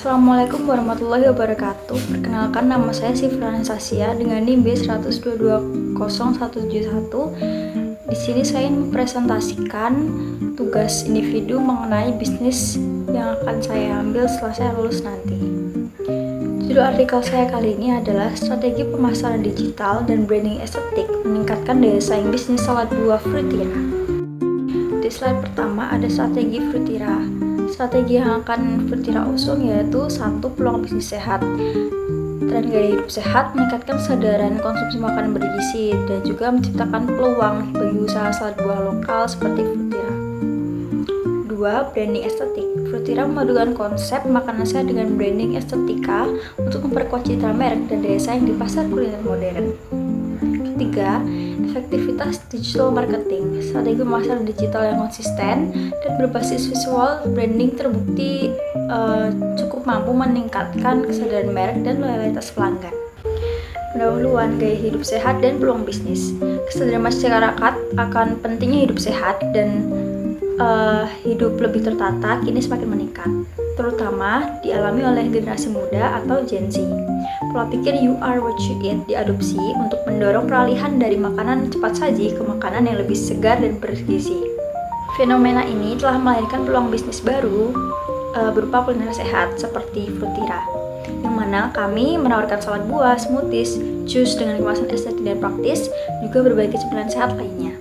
Assalamualaikum warahmatullahi wabarakatuh. Perkenalkan, nama saya Sifrana Sasya dengan NIM B1220171. Di sini saya ingin mempresentasikan tugas individu mengenai bisnis yang akan saya ambil setelah saya lulus nanti. Judul artikel saya kali ini adalah Strategi Pemasaran Digital dan Branding Estetik Meningkatkan Daya Saing Bisnis Salad Buah Fruitira. Di slide pertama ada strategi Fruitira. Strategi yang akan Fruitira usung yaitu 1. Peluang bisnis sehat. Tren gaya hidup sehat meningkatkan kesadaran konsumsi makanan bergizi dan juga menciptakan peluang bagi usaha salad buah lokal seperti Fruitira. 2. Branding estetik. Fruitira memadukan konsep makanan sehat dengan branding estetika untuk memperkuat citra merek dan daya saing di pasar kuliner modern. Ketiga, efektivitas digital marketing. Strategi pemasaran digital yang konsisten dan berbasis visual branding terbukti cukup mampu meningkatkan kesadaran merek dan loyalitas pelanggan. Pendahuluan gaya hidup sehat dan peluang bisnis. Kesadaran masyarakat akan pentingnya hidup sehat dan hidup lebih tertata kini semakin meningkat, terutama dialami oleh generasi muda atau Gen Z. Pola pikir you are what you eat diadopsi untuk mendorong peralihan dari makanan cepat saji ke makanan yang lebih segar dan bergizi. Fenomena ini telah melahirkan peluang bisnis baru berupa kuliner sehat seperti Fruitira, yang mana kami menawarkan salad buah, smoothies, jus dengan kemasan estetik dan praktis, juga berbagai cemilan sehat lainnya.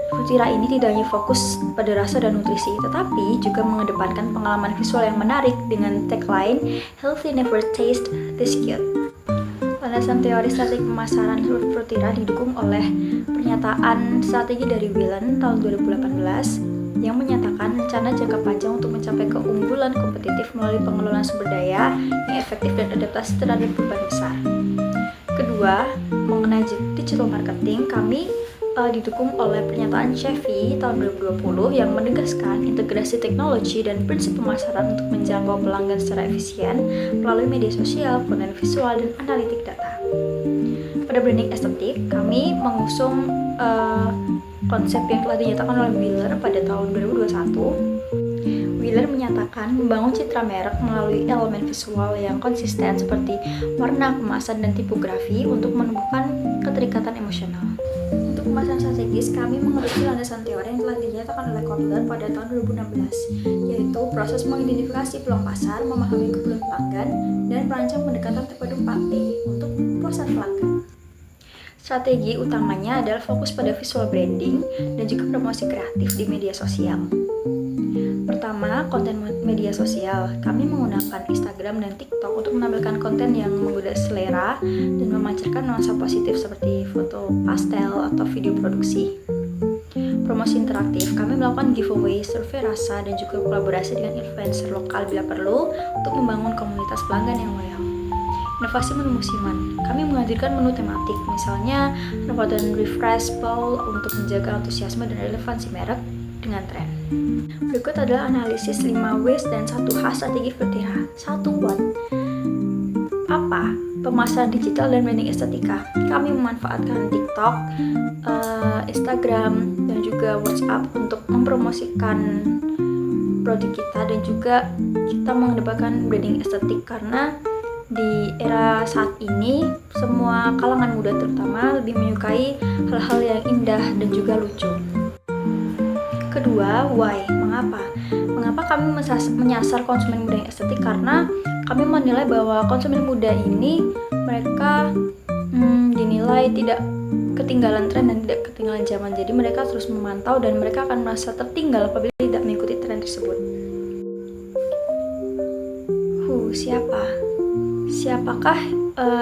Fruitira ini tidak hanya fokus pada rasa dan nutrisi, tetapi juga mengedepankan pengalaman visual yang menarik dengan tagline Healthy Never Taste This Good. Landasan teori strategi pemasaran Fruitira didukung oleh pernyataan strategi dari Whelan tahun 2018 yang menyatakan rencana jangka panjang untuk mencapai keunggulan kompetitif melalui pengelolaan sumber daya yang efektif dan adaptasi terhadap perubahan besar. Kedua, mengenai digital marketing, kami didukung oleh pernyataan Chevy tahun 2020 yang menegaskan integrasi teknologi dan prinsip pemasaran untuk menjangkau pelanggan secara efisien melalui media sosial, konten visual, dan analitik data. Pada branding estetik, kami mengusung konsep yang telah dinyatakan oleh Wheeler pada tahun 2021. Wheeler menyatakan membangun citra merek melalui elemen visual yang konsisten seperti warna, kemasan, dan tipografi untuk menumbuhkan keterikatan emosional. Untuk pemasaran strategis, kami mengadopsi landasan teori yang telah dinyatakan oleh Kotler pada tahun 2016, yaitu proses mengidentifikasi peluang pasar, memahami kebutuhan pelanggan, dan merancang pendekatan terpadu 4P untuk kepuasan pelanggan. Strategi utamanya adalah fokus pada visual branding dan juga promosi kreatif di media sosial. Pertama, konten media sosial. Kami menggunakan Instagram dan TikTok untuk menampilkan konten yang menggoda selera dan memancarkan nuansa positif seperti foto pastel atau video produksi. Promosi interaktif. Kami melakukan giveaway, survei rasa, dan juga kolaborasi dengan influencer lokal bila perlu untuk membangun komunitas pelanggan yang loyal. Inovasi menu musiman. Kami menghadirkan menu tematik, misalnya Ramadan Refresh Bowl untuk menjaga antusiasme dan relevansi merek dengan tren. Berikut adalah analisis 5 Ws dan 1 H strategi Fruitira. 1. What? Apa? Pemasaran digital dan branding estetika. Kami memanfaatkan TikTok, Instagram, dan juga WhatsApp untuk mempromosikan produk kita, dan juga kita mengedepankan branding estetik karena di era saat ini semua kalangan muda terutama lebih menyukai hal-hal yang indah dan juga lucu. Kedua, why? Mengapa? Mengapa kami menyasar konsumen muda yang estetik? Karena kami menilai bahwa konsumen muda ini mereka dinilai tidak ketinggalan tren dan tidak ketinggalan zaman. Jadi mereka terus memantau dan mereka akan merasa tertinggal apabila tidak mengikuti tren tersebut. Siapakah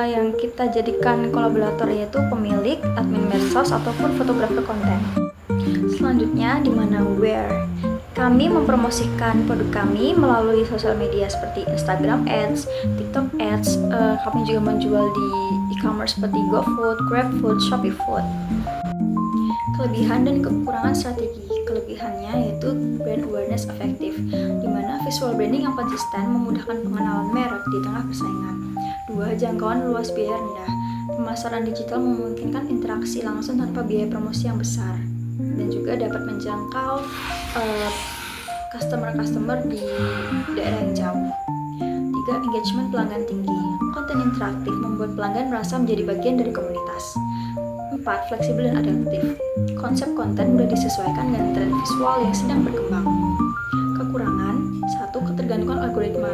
yang kita jadikan kolaborator, yaitu pemilik, admin medsos, ataupun fotografer konten. Selanjutnya, di mana where? Kami mempromosikan produk kami melalui sosial media seperti Instagram Ads, TikTok Ads. Kami juga menjual di e-commerce seperti GoFood, GrabFood, ShopeeFood. Kelebihan dan kekurangan strategi. Kelebihannya yaitu brand awareness efektif, di mana visual branding yang konsisten memudahkan pengenalan merek di tengah persaingan. 2. Jangkauan luas, biaya rendah. Pemasaran digital memungkinkan interaksi langsung tanpa biaya promosi yang besar, dan juga dapat menjangkau customer di daerah yang jauh. 3. Engagement pelanggan tinggi. Konten interaktif membuat pelanggan merasa menjadi bagian dari komunitas. 4. Fleksibel dan adaptif. Konsep konten mudah disesuaikan dengan tren visual yang sedang berkembang. Kekurangan: 1. Ketergantungan algoritma.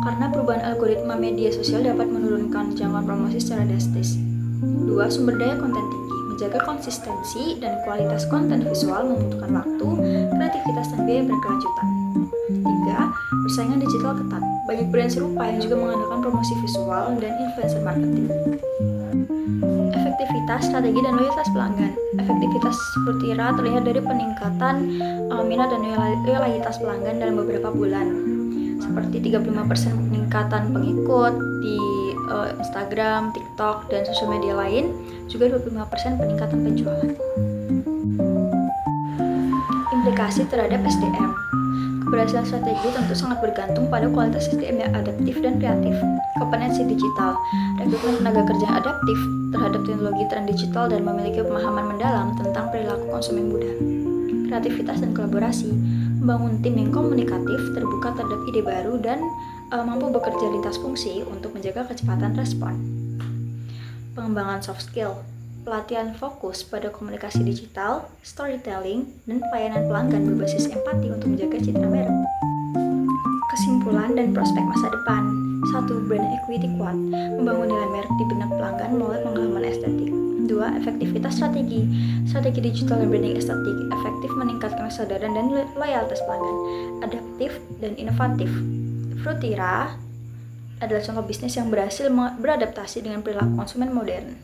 Karena perubahan algoritma media sosial dapat menurunkan jangkauan promosi secara drastis. 2. Sumber daya konten tinggi. Menjaga konsistensi dan kualitas konten visual membutuhkan waktu, kreativitas, dan biaya berkelanjutan. 3. Persaingan digital ketat. Banyak brand serupa yang juga mengandalkan promosi visual dan influencer marketing. Efektivitas, strategi, dan loyalitas pelanggan. Efektivitas Fruitira terlihat dari peningkatan minat dan loyalitas pelanggan dalam beberapa bulan, seperti 35% peningkatan pengikut di Instagram, TikTok, dan sosial media lain, juga 25% peningkatan penjualan. Implikasi terhadap SDM. Keberhasilan strategi tentu sangat bergantung pada kualitas SDM yang adaptif dan kreatif. Kompetensi digital, rekrutmen tenaga kerja yang adaptif terhadap teknologi tren digital dan memiliki pemahaman mendalam tentang perilaku konsumen muda. Kreativitas dan kolaborasi, membangun tim yang komunikatif, terbuka terhadap ide baru, dan mampu bekerja lintas fungsi untuk menjaga kecepatan respon. Pengembangan soft skill, pelatihan fokus pada komunikasi digital, storytelling, dan pelayanan pelanggan berbasis empati untuk menjaga citra merek. Kesimpulan dan prospek masa depan. 1. Brand equity kuat, membangun nilai merek di benak pelanggan melalui pengalaman estetik. 2. Efektivitas strategi. Strategi digital dan branding estetik efektif meningkatkan kesadaran dan loyalitas pelanggan, adaptif dan inovatif. Fruitira adalah contoh bisnis yang berhasil beradaptasi dengan perilaku konsumen modern.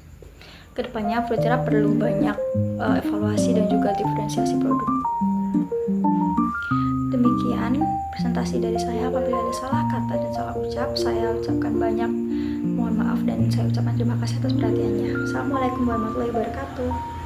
Kedepannya Fruitira perlu banyak evaluasi dan juga diferensiasi produk. Demikian presentasi dari saya. Apabila ada salah kata dan salah ucap, saya ucapkan banyak mohon maaf dan saya ucapkan terima kasih atas perhatiannya. Assalamualaikum warahmatullahi wabarakatuh.